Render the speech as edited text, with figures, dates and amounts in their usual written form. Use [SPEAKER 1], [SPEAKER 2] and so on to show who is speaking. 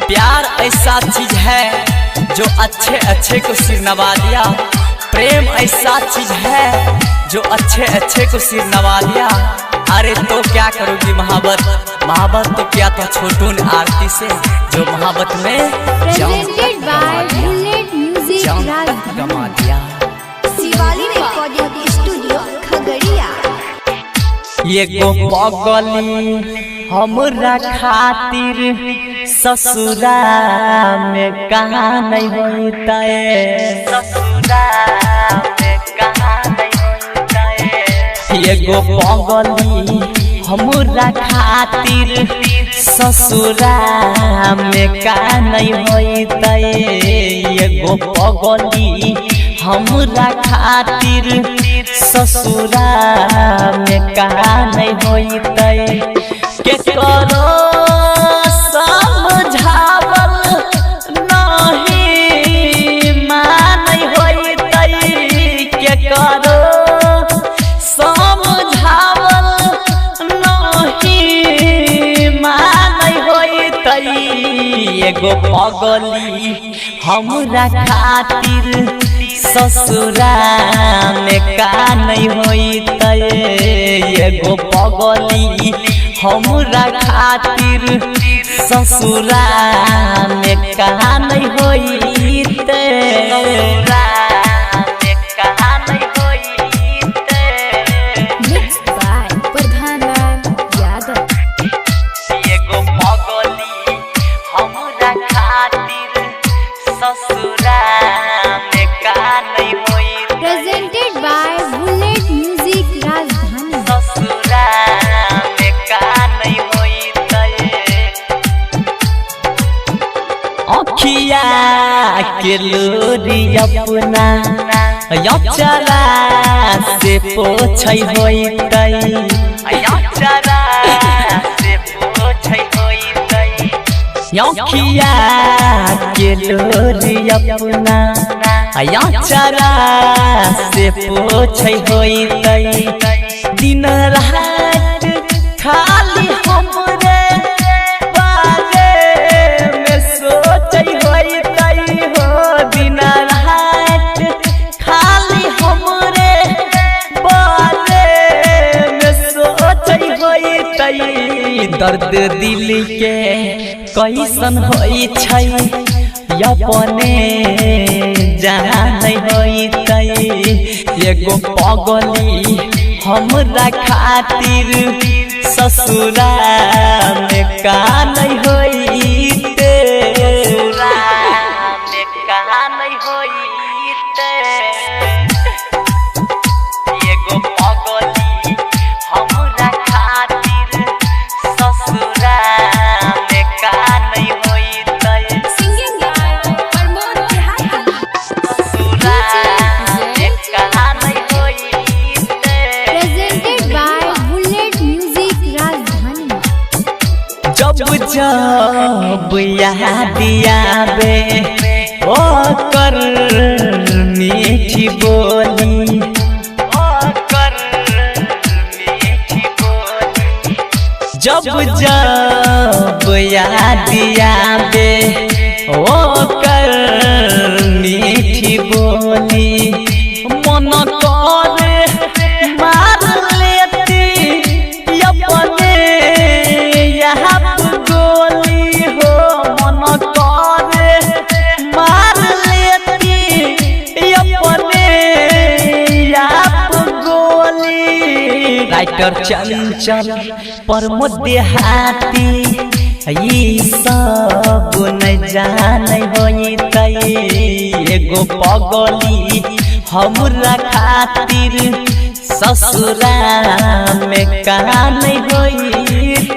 [SPEAKER 1] प्यार ऐसा चीज है जो अच्छे अच्छे को सिर नवा दिया। प्रेम ऐसा चीज है जो अच्छे अच्छे को सिर नवा दिया। अरे तो क्या करोगी मोहब्बत तो क्या था छोटू ने आरती से जो मोहब्बत में जान गमा दिया।
[SPEAKER 2] Shivali recording studio Khagaria.
[SPEAKER 1] ये गो पगली हमरा खातिर ससुरा में कहाँ नहीं होता है, ससुरा में कहाँ नहीं होता है। ये गो पगली हमरा खातिर ससुरा में कहाँ नहीं होता है। ये गो पगली हमरा खातिर ससुरा में कहाँ नहीं होता है। के करो समझावल नहीं मान होता है। के करो समझावल नहीं मान होता है। एगो पगली हमरा खातिर ससुरा में का नहीं होता है। एगो पगली हमरा खातिर ससुरा में का नहीं होता है। अखिया के लोरी अपना अचरा से पोछै होइतै, अचरा से पोछै होइतै। अखिया के लोरी अपना अचरा से पोछै होइतै। दिन रात खाली हमरे दिन रात खाली हमरे बारे में सोचै होइतै। दर्द दिल के कैसन होइ छै अपने जानै होइतै। एगो पगली हमरा खातिर ससुरा में का नहीं होइतै। एगो पगली हमरा खातिर ससुरा में का नहीं होइतै। ससुरा में का नहीं होइतै। जब जब याद आवे ओ कर मीठी बोली, ओ कर मीठी बोली। जब जब याद आवे ओ कर मीठी बोली। मन करे मार लेती अपने यहाँ गोली हो। मन करे मार लेती अपने आप गोली। राइटर चंचल प्रमोद देहाती ई सब नहीं जाने होइतै। एगो पगली हमरा खातिर ससुरा में का नहीं होइतै।